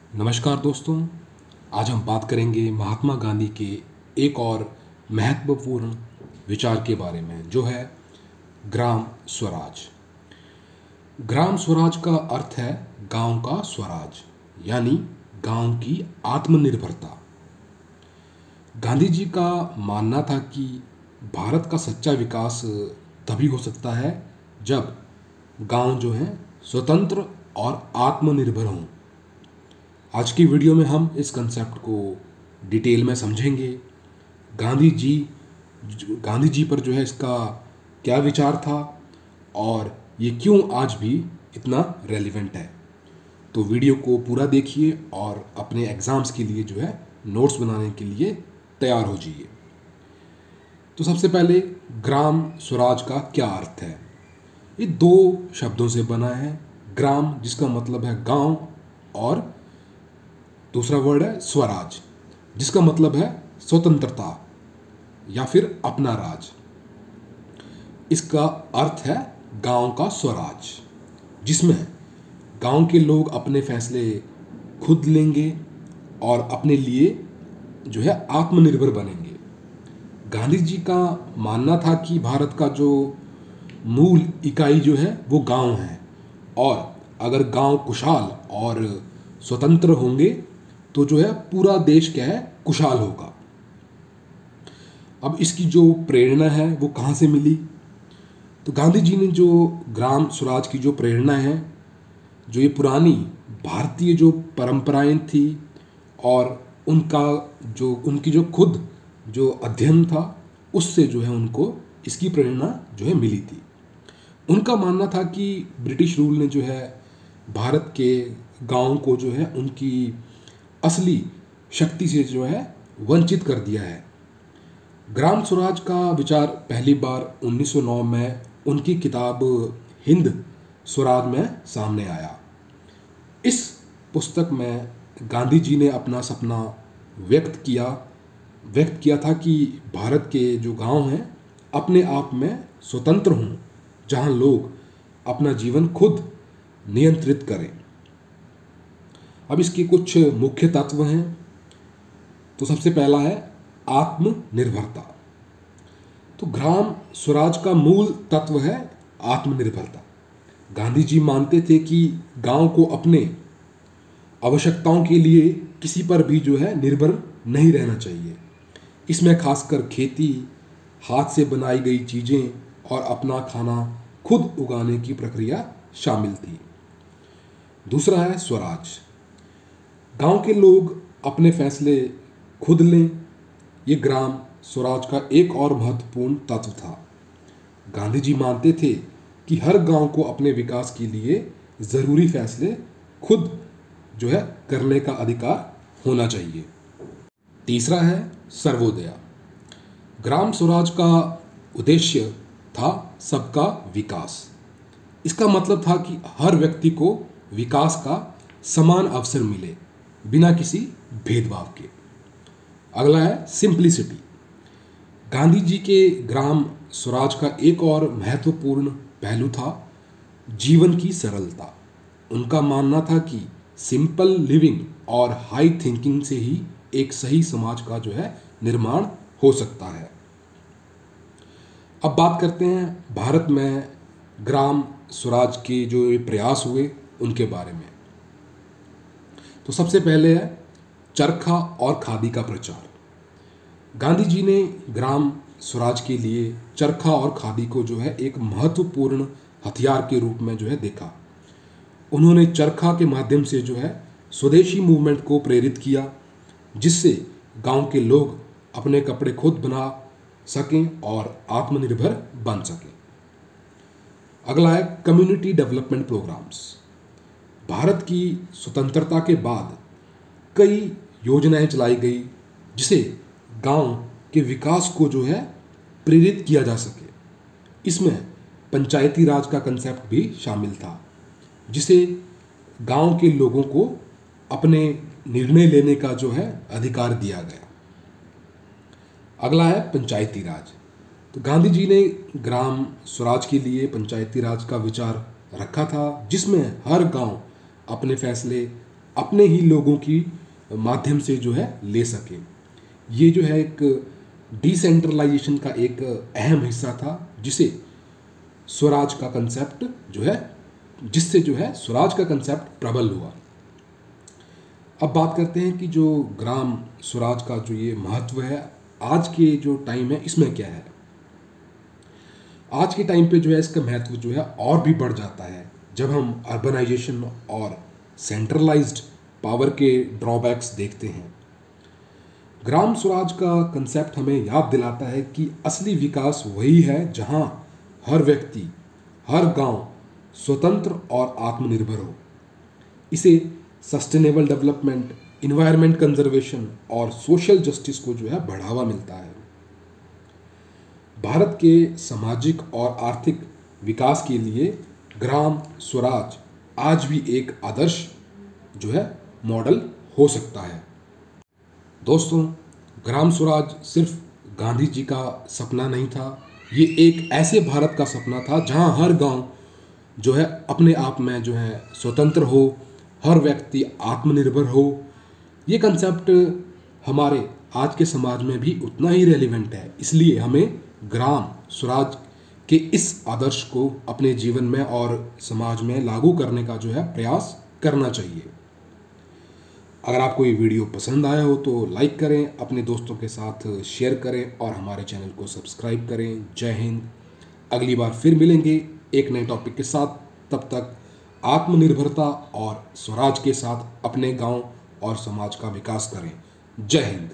नमस्कार दोस्तों। आज हम बात करेंगे महात्मा गांधी के एक और महत्वपूर्ण विचार के बारे में, जो है ग्राम स्वराज। ग्राम स्वराज का अर्थ है गांव का स्वराज, यानी गांव की आत्मनिर्भरता। गांधी जी का मानना था कि भारत का सच्चा विकास तभी हो सकता है जब गांव जो है स्वतंत्र और आत्मनिर्भर हों। आज की वीडियो में हम इस कंसेप्ट को डिटेल में समझेंगे। गांधी जी गांधी जी पर जो है इसका क्या विचार था और ये क्यों आज भी इतना रेलिवेंट है। तो वीडियो को पूरा देखिए और अपने एग्ज़ाम्स के लिए जो है नोट्स बनाने के लिए तैयार हो जाइए। तो सबसे पहले ग्राम स्वराज का क्या अर्थ है। ये दो शब्दों से बना है। ग्राम जिसका मतलब है गांव, और दूसरा वर्ड है स्वराज जिसका मतलब है स्वतंत्रता या फिर अपना राज। इसका अर्थ है गांव का स्वराज, जिसमें गांव के लोग अपने फैसले खुद लेंगे और अपने लिए जो है आत्मनिर्भर बनेंगे। गांधी जी का मानना था कि भारत का जो मूल इकाई जो है वो गांव है, और अगर गांव खुशहाल और स्वतंत्र होंगे तो जो है पूरा देश क्या है खुशहाल होगा। अब इसकी जो प्रेरणा है वो कहाँ से मिली। तो गांधी जी ने जो ग्राम स्वराज की जो प्रेरणा है, जो ये पुरानी भारतीय जो परंपराएं थी और उनकी जो खुद जो अध्ययन था, उससे जो है उनको इसकी प्रेरणा जो है मिली थी। उनका मानना था कि ब्रिटिश रूल ने जो है भारत के गांव को जो है उनकी असली शक्ति से जो है वंचित कर दिया है। ग्राम स्वराज का विचार पहली बार 1909 में उनकी किताब हिंद स्वराज में सामने आया। इस पुस्तक में गांधी जी ने अपना सपना व्यक्त किया था कि भारत के जो गांव हैं अपने आप में स्वतंत्र हों, जहां लोग अपना जीवन खुद नियंत्रित करें। अब इसके कुछ मुख्य तत्व हैं। तो सबसे पहला है आत्मनिर्भरता। तो ग्राम स्वराज का मूल तत्व है आत्मनिर्भरता। गांधी जी मानते थे कि गांव को अपने आवश्यकताओं के लिए किसी पर भी जो है निर्भर नहीं रहना चाहिए। इसमें खासकर खेती, हाथ से बनाई गई चीज़ें और अपना खाना खुद उगाने की प्रक्रिया शामिल थी। दूसरा है स्वराज। गांव के लोग अपने फैसले खुद लें। ये ग्राम स्वराज का एक और महत्वपूर्ण तत्व था। गांधी जी मानते थे कि हर गांव को अपने विकास के लिए ज़रूरी फैसले खुद जो है करने का अधिकार होना चाहिए। तीसरा है सर्वोदय। ग्राम स्वराज का उद्देश्य था सबका विकास। इसका मतलब था कि हर व्यक्ति को विकास का समान अवसर मिले बिना किसी भेदभाव के। अगला है सिंप्लिसिटी। गांधी जी के ग्राम स्वराज का एक और महत्वपूर्ण पहलू था जीवन की सरलता। उनका मानना था कि सिंपल लिविंग और हाई थिंकिंग से ही एक सही समाज का जो है निर्माण हो सकता है। अब बात करते हैं भारत में ग्राम स्वराज के जो प्रयास हुए उनके बारे में। तो सबसे पहले है चरखा और खादी का प्रचार। गांधी जी ने ग्राम स्वराज के लिए चरखा और खादी को जो है एक महत्वपूर्ण हथियार के रूप में जो है देखा। उन्होंने चरखा के माध्यम से जो है स्वदेशी मूवमेंट को प्रेरित किया, जिससे गांव के लोग अपने कपड़े खुद बना सकें और आत्मनिर्भर बन सकें। अगला है कम्युनिटी डेवलपमेंट प्रोग्राम्स। भारत की स्वतंत्रता के बाद कई योजनाएं चलाई गई जिसे गांव के विकास को जो है प्रेरित किया जा सके। इसमें पंचायती राज का कंसेप्ट भी शामिल था, जिसे गांव के लोगों को अपने निर्णय लेने का जो है अधिकार दिया गया। अगला है पंचायती राज। तो गांधी जी ने ग्राम स्वराज के लिए पंचायती राज का विचार रखा था, जिसमें हर गांव अपने फैसले अपने ही लोगों की माध्यम से जो है ले सके। ये जो है एक डिसेंट्रलाइजेशन का एक अहम हिस्सा था, जिसे स्वराज का कंसेप्ट जो है जिससे जो है स्वराज का कंसेप्ट प्रबल हुआ। अब बात करते हैं कि जो ग्राम स्वराज का जो ये महत्व है आज के जो टाइम है इसमें क्या है। आज के टाइम पे जो है इसका महत्व जो है और भी बढ़ जाता है जब हम अर्बनाइजेशन और सेंट्रलाइज्ड पावर के ड्रॉबैक्स देखते हैं। ग्राम स्वराज का कंसेप्ट हमें याद दिलाता है कि असली विकास वही है जहां हर व्यक्ति, हर गांव स्वतंत्र और आत्मनिर्भर हो। इसे सस्टेनेबल डेवलपमेंट, इन्वायरमेंट कंजर्वेशन और सोशल जस्टिस को जो है बढ़ावा मिलता है। भारत के सामाजिक और आर्थिक विकास के लिए ग्राम स्वराज आज भी एक आदर्श जो है मॉडल हो सकता है। दोस्तों, ग्राम स्वराज सिर्फ गांधी जी का सपना नहीं था, ये एक ऐसे भारत का सपना था जहां हर गांव जो है अपने आप में जो है स्वतंत्र हो, हर व्यक्ति आत्मनिर्भर हो। ये कंसेप्ट हमारे आज के समाज में भी उतना ही रेलिवेंट है, इसलिए हमें ग्राम स्वराज के इस आदर्श को अपने जीवन में और समाज में लागू करने का जो है प्रयास करना चाहिए। अगर आपको ये वीडियो पसंद आया हो तो लाइक करें, अपने दोस्तों के साथ शेयर करें और हमारे चैनल को सब्सक्राइब करें। जय हिंद। अगली बार फिर मिलेंगे एक नए टॉपिक के साथ। तब तक आत्मनिर्भरता और स्वराज के साथ अपने गांव और समाज का विकास करें। जय हिंद।